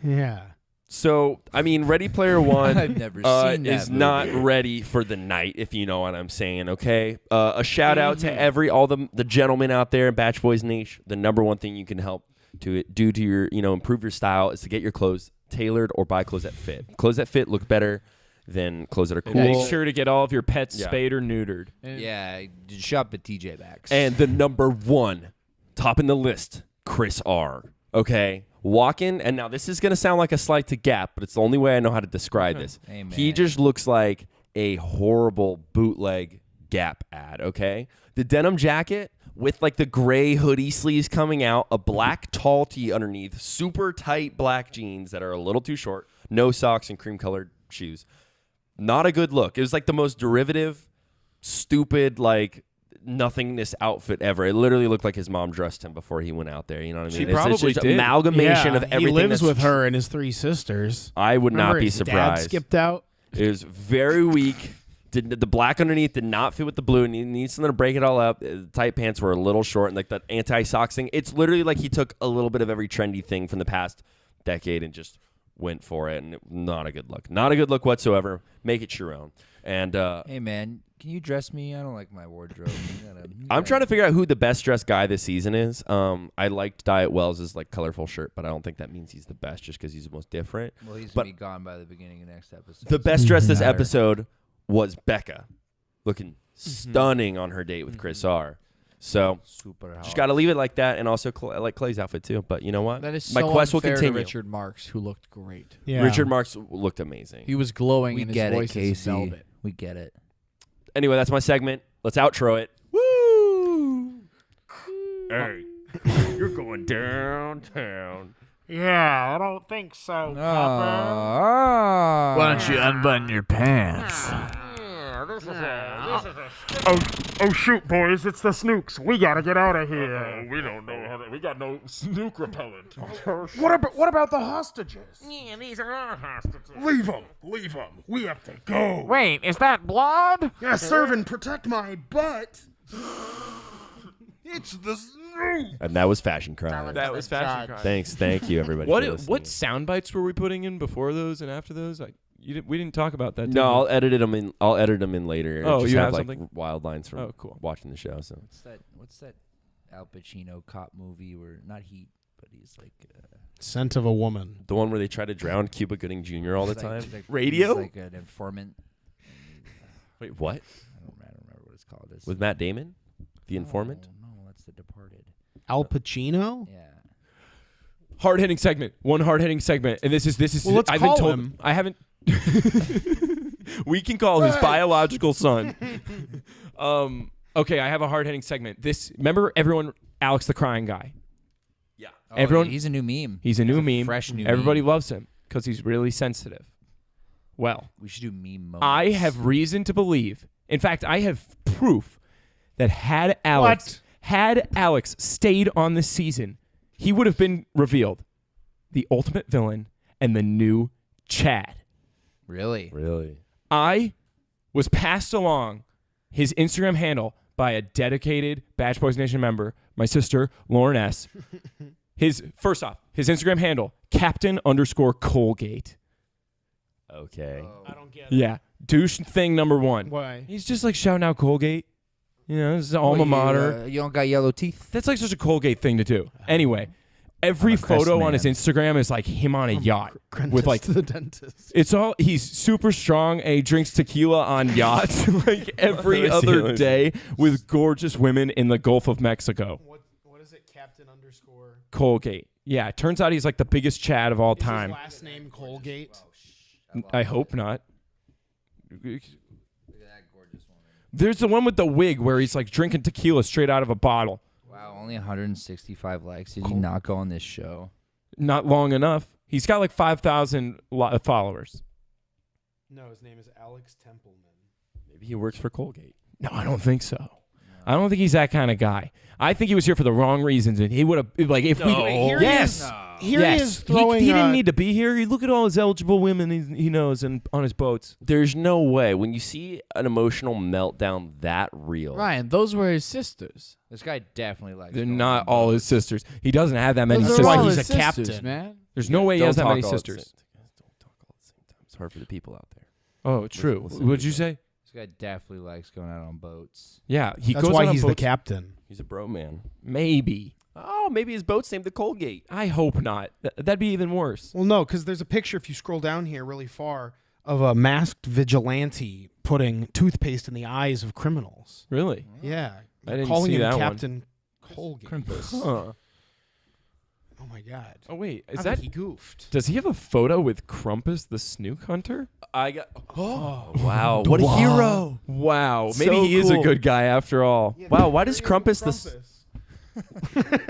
Yeah. So, I mean, Ready Player One I've never seen that is not movie. ready for the night, if you know what I'm saying, okay? A shout out to all the gentlemen out there in Bach Boys Nation. The number one thing you can help to do to your, improve your style is to get your clothes tailored or buy clothes that fit. Clothes that fit look better than clothes that are And cool. make sure to get all of your pets Yeah. spayed or neutered. Yeah, shop at TJ Maxx. And the number one, top in the list, Chris R. Okay? Walking, and now this is going to sound like a slight to Gap, but it's the only way I know how to describe this. Amen. He just looks like a horrible bootleg Gap ad, okay? The denim jacket with like the gray hoodie sleeves coming out, a black tall tee underneath, super tight black jeans that are a little too short, no socks, and cream-colored shoes. Not a good look. It was like the most derivative, stupid, like nothingness outfit ever. It literally looked like his mom dressed him before he went out there. You know what I mean? She It's probably just did. amalgamation of everything. He lives that's with her and his 3 sisters. I would Remember not be his dad surprised. skipped out. It was very weak. The black underneath did not fit with the blue, and he needs something to break it all up. The tight pants were a little short, and like that anti-socks thing. It's literally like he took a little bit of every trendy thing from the past decade and just went for it, and not a good look. Not a good look whatsoever. Make it your own. And hey, man, can you dress me? I don't like my wardrobe. I'm trying to figure out who the best dressed guy this season is. I liked Diet Wells' like colorful shirt, but I don't think that means he's the best just because he's the most different. Well, he's but going to be gone by the beginning of next episode. the best dressed this Matter. episode was Becca, looking stunning on her date with Chris R. So Super hot. just got to leave it like that, and also I like Clay's outfit too. But you know what? That is My so quest will unfair to continue. Richard Marx, who looked great. Yeah. Richard Marx looked amazing. He was glowing We and his get it, voice is Casey. velvet. We get it. Anyway, that's my segment. Let's outro it. Woo! Hey, you're going downtown. Yeah, I don't think so. Why don't you unbutton your pants? Oh shoot, boys! It's the Snooks. We gotta get out of here. We don't know how. We got no snook repellent. What about the hostages? Yeah, these are our hostages. Leave them. Leave them. We have to go. Wait, is that blood? Yeah, serve and protect my butt. It's the Snook. And that was Fashion Crime. That was fashion crime. Thank you, everybody. for What listening. sound bites were we putting in before those and after those? Like we didn't talk about that. did No, we? I'll edit them in. I'll edit them in later. Oh, Just you have like something? wild lines from Oh, cool. watching the show. So What's that Al Pacino cop movie where not Heat, but he's like Scent of a woman. the one where they try to drown Cuba Gooding Jr. all the he's like- time. he's like- Radio? He's like an informant. Wait, what? I don't remember what it's called. It's With Matt Damon, the informant. No, that's The Departed. Al Pacino. Yeah. Hard hitting segment. One hard hitting segment, and this is. Well, let's I've been call told. him. I haven't. We can call his biological son. Okay, I have a hard hitting segment. Remember everyone, Alex the crying guy. Yeah. Oh, Everyone- he's a new meme. He's a new meme. fresh new Everybody meme. loves him because he's really sensitive. Well, We should do meme moments. I have reason to believe. In fact, I have proof that had Alex stayed on this season, he would have been revealed the ultimate villain and the new Chad. Really? Really? I was passed along his Instagram handle by a dedicated Bach Boys Nation member, my sister, Lauren S. First off, his Instagram handle, Captain_Colgate. Okay. I don't get it. Yeah. Douche thing number one. Why? He's just like shouting out Colgate. You know, this is alma What, mater. You don't got yellow teeth? That's like such a Colgate thing to do. Anyway, every I'm a Crest photo on his man. Instagram is like him on a yacht with like the dentist. it's all he's super strong and he drinks tequila on yachts like every I see other what- day with gorgeous women in the Gulf of Mexico. What is it? Captain underscore. Colgate. Yeah, it turns out he's like the biggest Chad of all Is his time. last name Colgate? I hope not. There's the one with the wig where he's like drinking tequila straight out of a bottle. Wow, only 165 likes. Did he not go on this show? Not long enough. He's got like 5,000 followers. No, his name is Alex Templeman. Maybe he works for Colgate. No, I don't think so. I don't think he's that kind of guy. I think he was here for the wrong reasons, and he would have like if we. Here he Yes. is. Here yes. he is throwing. He didn't need to be here. You look at all his eligible women he knows and on his boats. There's no way when you see an emotional meltdown that real. Ryan, those were his sisters. This guy definitely likes. They're going not on all boats. his sisters. He doesn't have that many Those sisters. are all he's his a sisters, captain. man. There's no way he Don't has that many talk all at the sisters. Don't talk all at the same time. It's hard for the people out there. Oh, true. Listen What'd to you that. say? This guy definitely likes going out on boats. Yeah, he That's goes why on he's the boats. captain. He's a bro man. Maybe. Oh, maybe his boat's named the Colgate. I hope not. That'd be even worse. Well, no, because there's a picture if you scroll down here really far of a masked vigilante putting toothpaste in the eyes of criminals. Really? Yeah, I didn't calling see him that one. Captain Colgate. Huh. Oh my God! Oh wait, I is think that? he goofed? Does he have a photo with Krampus the Snook Hunter? I got. Oh, wow! What a hero! Wow, So maybe he is a cool. good guy after all. Wow, why does Krampus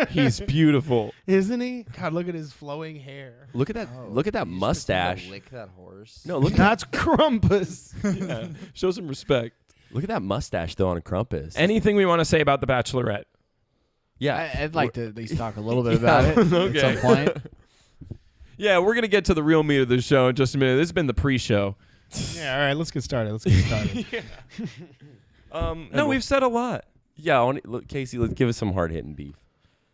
He's beautiful. Isn't he? God, look at his flowing hair. Look at that! Look at that mustache. Lick that horse. No, look at That's Krampus. Yeah. Show some respect. look at that mustache though on a Krampus. Anything we want to say about the Bachelorette? yeah, I'd like to at least talk a little bit about it Okay. at some point. Yeah, we're gonna get to the real meat of the show in just a minute. This has been the pre-show. Yeah, all right, let's get started. Let's get started. No, we've said a lot. yeah. Look, Casey, let's give us some hard hitting beef.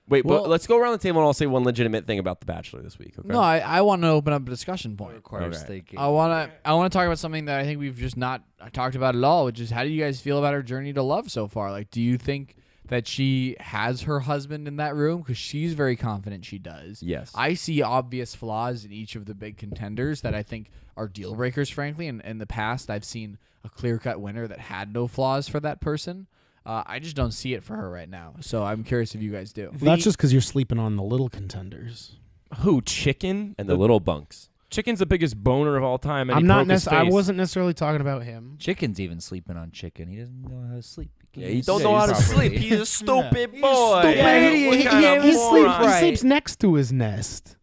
Wait, Well- but let's go around the table and I'll say one legitimate thing about the Bachelor this week. Okay? No, I want to open up a discussion point. Requires Okay. thinking. I want to talk about something that I think we've just not talked about at all, which is how do you guys feel about her journey to love so far? Like, do you think that she has her husband in that room? Because she's very confident she does. Yes. I see obvious flaws in each of the big contenders that I think are deal breakers, frankly. And in the past, I've seen a clear-cut winner that had no flaws for that person. I just don't see it for her right now. So I'm curious if you guys do. That's just because you're sleeping on the little contenders. Who? Chicken? and the little bunks. Chicken's the biggest boner of all time. And I'm he not. broke his I face. wasn't necessarily talking about him. Chicken's even sleeping on chicken. He doesn't know how to sleep. Yeah, he don't know how to properly. sleep. He's a stupid He's boy. stupid. Yeah, what kind of moron? He sleeps next to his nest.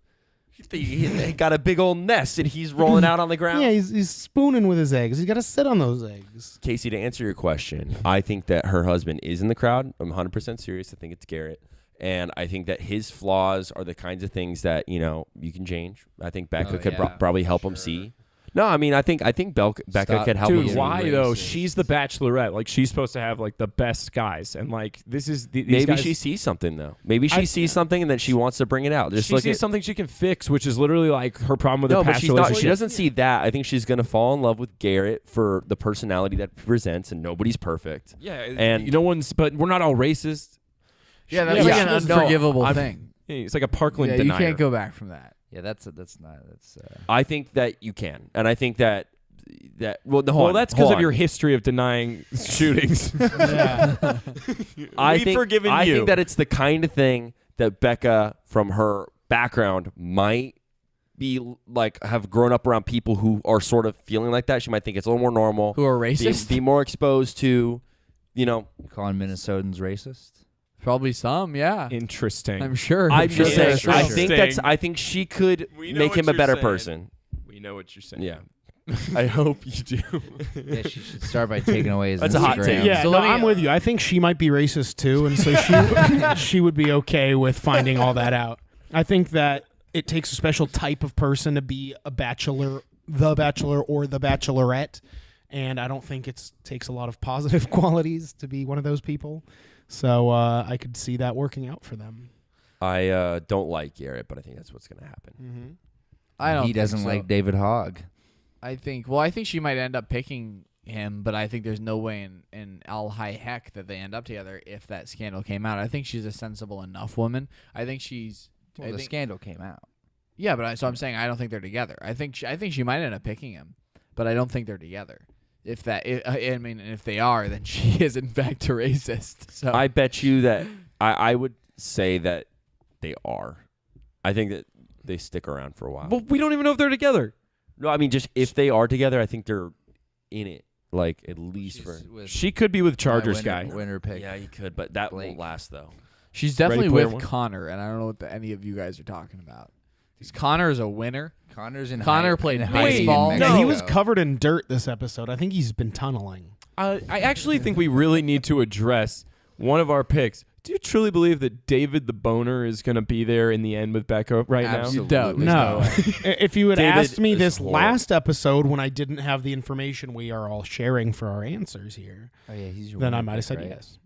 He got a big old nest and he's rolling out on the ground. Yeah, he's spooning with his eggs. He's got to sit on those eggs. Casey, to answer your question, I think that her husband is in the crowd. I'm 100% serious. I think it's Garrett. And I think that his flaws are the kinds of things that, you can change. I think Becca could probably help him see. No, I mean, I think Becca Stop. could help him Dude, see. why though? racist. She's the Bachelorette. Like she's supposed to have like the best guys, and like this is these Maybe guys, she sees something, though. Maybe she sees something and then she wants to bring it out. Just she look sees at something she can fix, which is literally like her problem with No, her but past she's not. relationship. She doesn't see that. I think she's gonna fall in love with Garrett for the personality that he presents, and nobody's perfect. Yeah, And- no one's. But we're not all racist. Yeah, that's Yeah, like yeah. an No, unforgivable I'm- thing. Yeah, it's like a Parkland Yeah, you denier. can't go back from that. Yeah, that's not. I think that you can, and I think that well, hold Well, on, that's because hold of on. your history of denying shootings. I We've think, forgiven I you. think that it's the kind of thing that Becca, from her background, might be like have grown up around people who are sort of feeling like that. She might think it's a little more normal. Who are be, racist? be more exposed to, You calling Minnesotans racist? Probably some, yeah. Interesting. I'm sure. I'm just sure. saying. sure. I think she could We know make what him a you're better saying. person. We know what you're saying. Yeah. I hope you do. Yeah, she should start by taking away his That's a hot Instagram. take. Yeah, So no, let me- I'm with you. I think she might be racist too, and so she would be okay with finding all that out. I think that it takes a special type of person to be a bachelor, the Bachelor, or the Bachelorette, and I don't think it takes a lot of positive qualities to be one of those people. So I could see that working out for them. I don't like Garrett, but I think that's what's going to happen. I don't He think doesn't so. like David Hogg. I think she might end up picking him, but I think there's no way in all high heck that they end up together if that scandal came out. I think she's a sensible enough woman. I think she's. Well, I the think, scandal came out. yeah, but so I'm saying I don't think they're together. I think she might end up picking him, but I don't think they're together. If they are, then she is in fact a racist. So I bet you that I would say that they are. I think that they stick around for a while. But we don't even know if they're together. No, I mean, just if they are together, I think they're in it. Like, at least She's for... with She could be with Chargers winner, guy. Winner pick. Yeah, he could, but that Blake. won't last, though. she's definitely Player with One? Connor, and I don't know what any of you guys are talking about. Because Connor is a winner. Connor's in Connor high- played in hiding in baseball. Mexico. Yeah, he was covered in dirt this episode. I think he's been tunneling. I actually think we really need to address one of our picks. Do you truly believe that David the Boner is going to be there in the end with Becca right Absolutely. now? Don't. No. If you had David asked me is this horrible. last episode when I didn't have the information we are all sharing for our answers here, Oh yeah, he's your then I winner might have pick, said right? yes.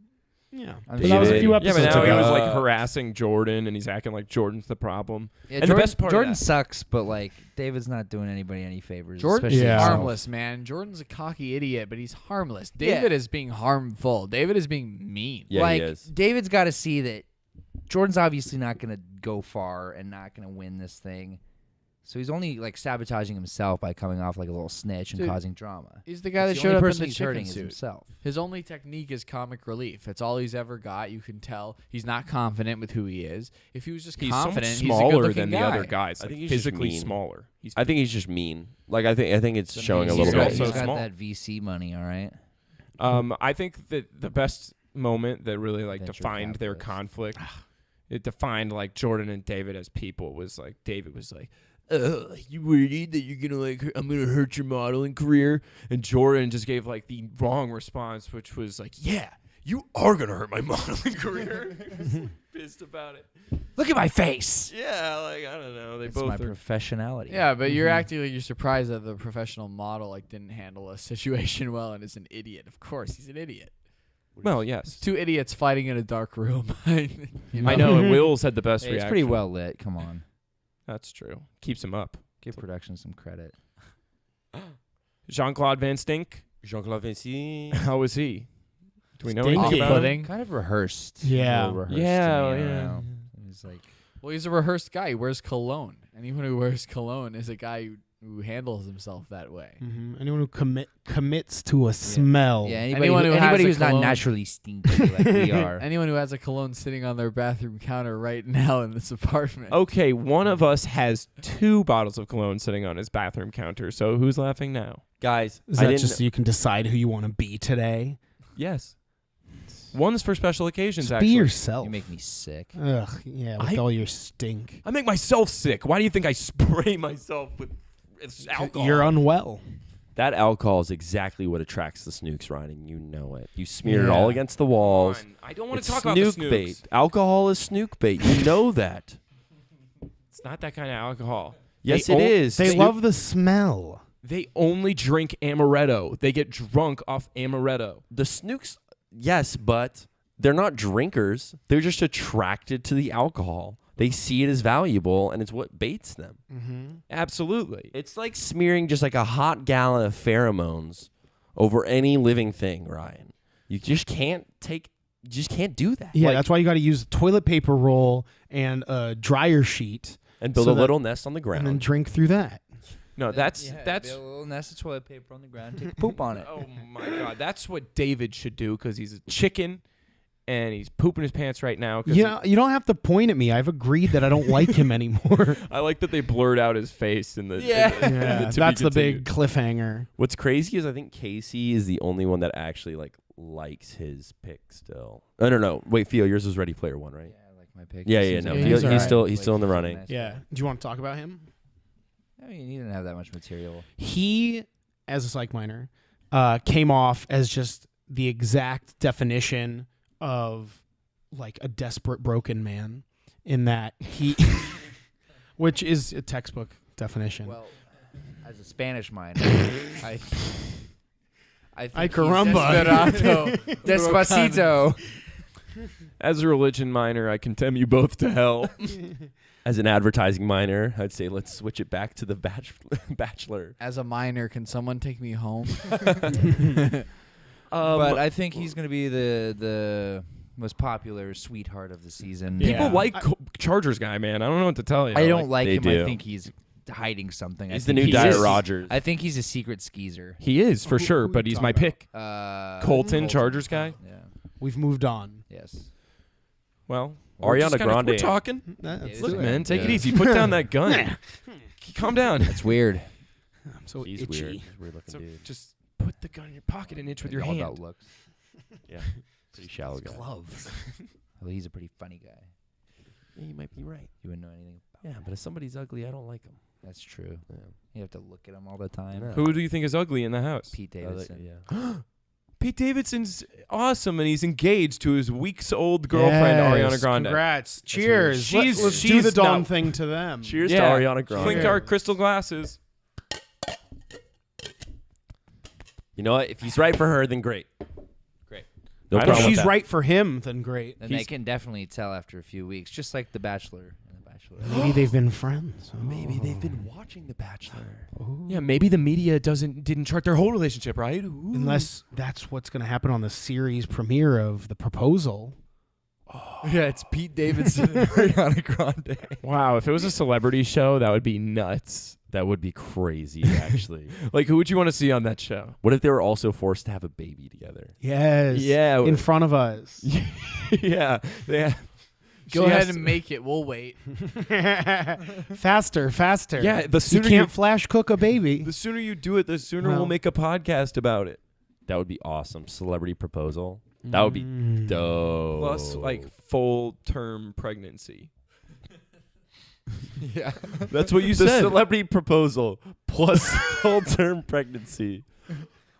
Yeah. I'm But that was a David. few Yeah, episodes but now he ago. was like harassing Jordan, and he's acting like Jordan's the problem. Yeah, And the Jordan, best part of Jordan that- sucks, but like David's not doing anybody any favors. Jordan's especially Yeah. himself. harmless, man. Jordan's a cocky idiot, but he's harmless. David is being harmful. David is being mean. Yeah, like he is. David's got to see that Jordan's obviously not going to go far and not going to win this thing. So he's only like sabotaging himself by coming off like a little snitch and Dude, causing drama. He's the guy That's that the showed only up in person the he's chicken hurting is suit. himself. His only technique is comic relief. That's all he's ever got. You can tell he's not confident with who he is. If he was just He's so much confident, he's a smaller good-looking than guy. the other guys. I Like, think he's just physically mean. smaller. He's I think he's just mean. Like I think it's showing a He's little also bit. He's got small. that VC money, all right. I think that the best moment that really like Venture defined their capitalist. conflict, it defined like Jordan and David as people, was like David was like, you worried that you're gonna like I'm gonna hurt your modeling career, and Jordan just gave like the wrong response, which was like, yeah, you are gonna hurt my modeling career. Pissed about it. Look at my face. Yeah, like I don't know. They It's both my are. professionality. Yeah, but you're acting like you're surprised that the professional model like didn't handle a situation well and is an idiot. Of course, he's an idiot. Well, yes. Two idiots fighting in a dark room. You I know. And Will's had the best Hey, it's reaction. pretty well lit. Come on, That's true. Keeps him up. give production some credit. Jean-Claude Van Stink. Jean-Claude Vinci. How was he? Do we know Stinky. anything about him? Pudding. Kind of rehearsed. Yeah. A little rehearsed Yeah, to me, I don't yeah. know. He's like, Well, he's a rehearsed guy. He wears cologne. Anyone who wears cologne is a guy who handles himself that way. Anyone who commits to a smell. yeah, Anyone who has anybody a who's not cologne. naturally stinky like we are. Anyone who has a cologne sitting on their bathroom counter right now in this apartment. Okay, one of us has 2 bottles of cologne sitting on his bathroom counter. So who's laughing now? Guys, Is I that didn't. just so you can decide who you want to be today? Yes. One's for special occasions, Just actually. be yourself. You make me sick. Ugh, yeah, with I- all your stink. I make myself sick. Why do you think I spray myself with alcohol? You're unwell. That alcohol is exactly what attracts the snooks, Ryan, and you know it. You smear it Yeah. all against the walls. I don't want It's to talk about the snook snooks. bait. Alcohol is snook bait. You know that. It's not that kind of alcohol. Yes, They it o- is. They Snook- love the smell. They only drink amaretto. They get drunk off amaretto. the snooks. Yes, but they're not drinkers. They're just attracted to the alcohol. They see it as valuable, and it's what baits them. Absolutely. It's like smearing just like a hot gallon of pheromones over any living thing, Ryan. You just can't take. You just can't do that. Yeah, Like, that's why you got to use a toilet paper roll and a dryer sheet and build so a that- little nest on the ground. and then drink through that. No, that's Yeah, that's. build a little nest of toilet paper on the ground. Take a poop on it. Oh my God, that's what David should do because he's a chicken, and he's pooping his pants right now. 'cause Yeah, you don't have to point at me. I've agreed that I don't like him anymore. I like that they blurred out his face in the. Yeah. in the Yeah, to be that's the continued. big cliffhanger. What's crazy is I think Casey is the only one that actually like likes his pick still. I don't know. Wait, Theo, yours was Ready Player One, right? Yeah, I like my pick. Yeah, He yeah, seems no, like he's a nice alright. guy. he's still in the Like, running. nice Yeah. guy. Do you want to talk about him? I mean, he didn't have that much material. He, as a psych minor, came off as just the exact definition of like a desperate broken man in that he, which is a textbook definition. Well, as a Spanish minor, I think Ay, he's caramba. Desperado. Despacito. As a religion minor, I condemn you both to hell. As an advertising minor, I'd say let's switch it back to the Bachelor. As a minor, can someone take me home? But I think he's going to be the most popular sweetheart of the season. People Yeah. like Chargers guy, man. I don't know what to tell you. I don't like they him. do. I think he's hiding something. He's I the think new Diet a- Rogers. I think he's a secret skeezer. He is for Who- sure, who but you he's my talking pick. Colton. Chargers guy. Yeah. We've moved on. Yes. Well, Ariana We're Grande. talking. Let's Look, do it. man, take it Yeah. easy. Put down that gun. Calm down. That's weird. I'm so He's itchy. weird. He's a weird looking So dude. just put the gun in your pocket and itch with your All hand. about looks. Yeah, pretty shallow guy. Gloves. Well, he's a pretty funny guy. Yeah, you might be right. You wouldn't know anything about Yeah, him. but if somebody's ugly, I don't like him. That's true. Yeah. You have to look at him all the time. No. Who do you think is ugly in the house? Pete Oh, Davidson. yeah. Pete Davidson's awesome, and he's engaged to his weeks-old girlfriend, Ariana Grande. Congrats. Cheers. She's- Let's do she's the Dawn not- thing to them. Cheers Yeah. to Ariana Grande. Clink our crystal glasses. You know what? If he's right for her, then great. Great. No I If don't problem with she's that. right for him, then great. And they can definitely tell after a few weeks, just like The Bachelor and The Bachelorette. Maybe they've been friends. Maybe they've been watching The Bachelor. Yeah, maybe the media didn't chart their whole relationship, right? Ooh. Unless that's what's going to happen on the series premiere of The Proposal. Yeah, it's Pete Davidson and Ariana Grande. Wow, if it was a celebrity show, that would be nuts. That would be crazy, actually. Like, who would you want to see on that show? What if they were also forced to have a baby together? Yes. Yeah. In front of us. Yeah. Go ahead and make it. We'll wait. Faster. Yeah, the You sooner can't flash cook a baby. the sooner you do it, the sooner Well- we'll make a podcast about it. That would be awesome. Celebrity proposal. That would be dope. Plus, like, full-term pregnancy. Yeah. That's what you the said. celebrity proposal plus full-term pregnancy.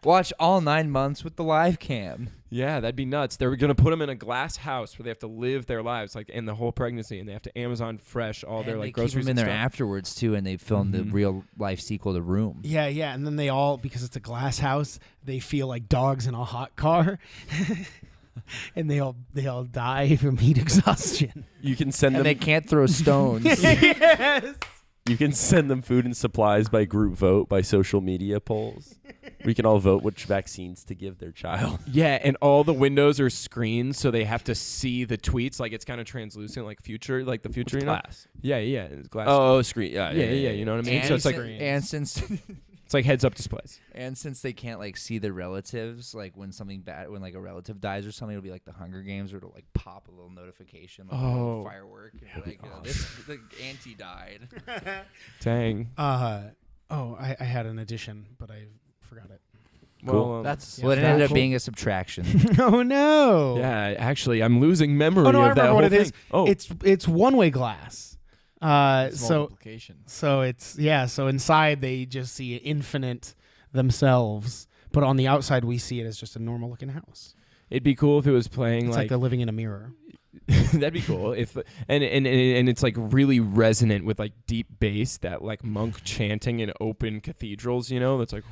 Watch all 9 months with the live cam. Yeah, that'd be nuts. They were going to put them in a glass house where they have to live their lives, like, in the whole pregnancy, and they have to Amazon Fresh all their, And like, they keep groceries them in and there stuff. afterwards too, and they filmed the real life sequel to Room. Yeah, and then they all, because it's a glass house, they feel like dogs in a hot car. And they all die from heat exhaustion. You can send And them. they can't throw stones. Yes. You can send them food and supplies by group vote, by social media polls. We can all vote which vaccines to give their child. Yeah, and all the windows are screened, so they have to see the tweets. Like, it's kind of translucent, like future, like the future. What's You know? glass? Yeah, it's glass. Oh, screen. Yeah. yeah. You know what I mean? And, So it's like and since heads-up displays. and since they can't like see the relatives, like when something bad, when like a relative dies or something, it'll be like the Hunger Games, or it'll like pop a little notification, like a little firework, and be like, the auntie died. Dang. I had an addition, but I forgot it. Cool. Well, That's Well, it ended up cool. being a subtraction. Oh no. yeah. Actually, I'm losing memory Oh no, I of that remember whole what it thing. is. Oh, It's one-way glass. It's So multiplication. so inside they just see infinite themselves, but on the outside we see it as just a normal looking house. it'd be cool if it was playing It's like they're living in a mirror. that'd be cool if and it's like really resonant with like deep bass, that like monk chanting in open cathedrals, you know, that's like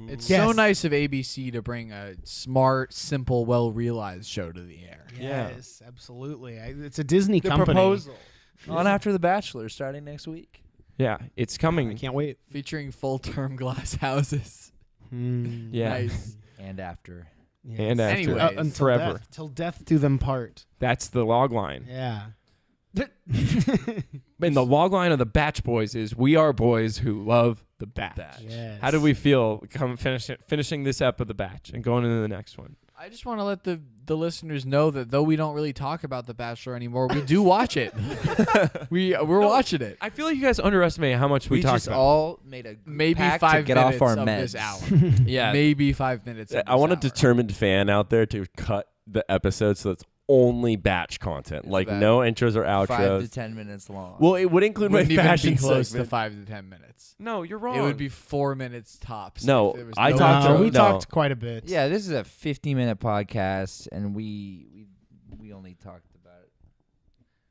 It's Yes. so nice of ABC to bring a smart, simple, well-realized show to the air. Yeah. Yes, absolutely. It's a Disney The company. Proposal. On after The Bachelor, starting next week. yeah, it's I coming. can't wait. Featuring full-term glass houses. Yeah. Nice. And after. Yes. And after Anyways. Until forever. death, till death do them part. That's the log line. Yeah. And the log line of the Batch Boys is, we are boys who love the batch. Yes. How do we feel finishing this ep of the batch and going into the next one? I just want to let the listeners know that though we don't really talk about The Bachelor anymore, we do watch it. We're watching it. I feel like you guys underestimate how much we talk just about. all made a Maybe pact 5 to get minutes off our of meds. this hour. Yeah. Maybe 5 minutes. Of I want a this hour. determined fan out there to cut the episode so it's only batch content, like that no intros or 5 to outros. 10 minutes long. Well, it would include my Wouldn't even fashion be close segment. to 5 to 10 minutes. No, you're wrong. It would be 4 minutes tops. No, if there was I no talked to- intro. we no. talked quite a bit. yeah, this is a 50-minute podcast, and we only talked about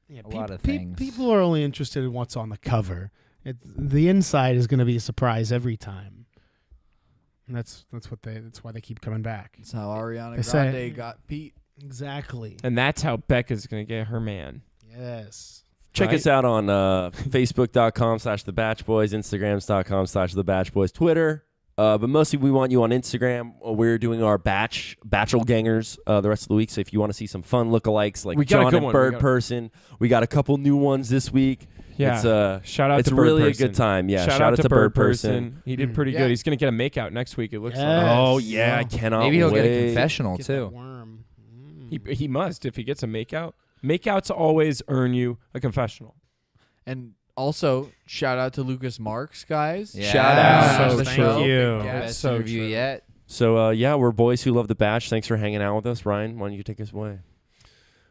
Yeah, a lot of peop- things. People are only interested in what's on the cover. The inside is going to be a surprise every time. And that's why they keep coming back. That's how Ariana They say- Grande got Pete. Exactly. And that's how Becca's going to get her man. Yes. Check Right? us out on Facebook.com/TheBatchBoys, Instagrams.com/TheBatchBoys, Twitter. But mostly we want you on Instagram. We're doing our Bachelor Gangers the rest of the week. So if you want to see some fun lookalikes like We got a John good and one. Bird Person, we got a couple new ones this week. Yeah. It's Shout out it's to Bird really Person. a good time. Yeah. Shout out to Bird Person. He did pretty Yeah. good. He's going to get a makeout next week, it looks Yes. like. Oh yeah, I cannot Maybe he'll wait. get a confessional, Get too. that worm. He must if he gets a makeout. Makeouts always earn you a confessional. And also, shout out to Lucas Marx, guys. Yeah. Shout out. So Thank true. you. That's Best so interview true. yet. So yeah, we're boys who love the Batch. Thanks for hanging out with us, Ryan. Why don't you take us away?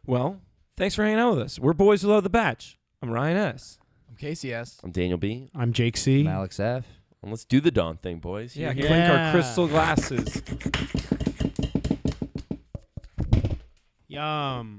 Well, thanks for hanging out with us. We're boys who love the batch. I'm Ryan S. I'm KCS. I'm Daniel B. I'm Jake C. I'm Alex F. And let's do the Dawn thing, boys. Yeah, Yeah. clink our crystal glasses. Yum.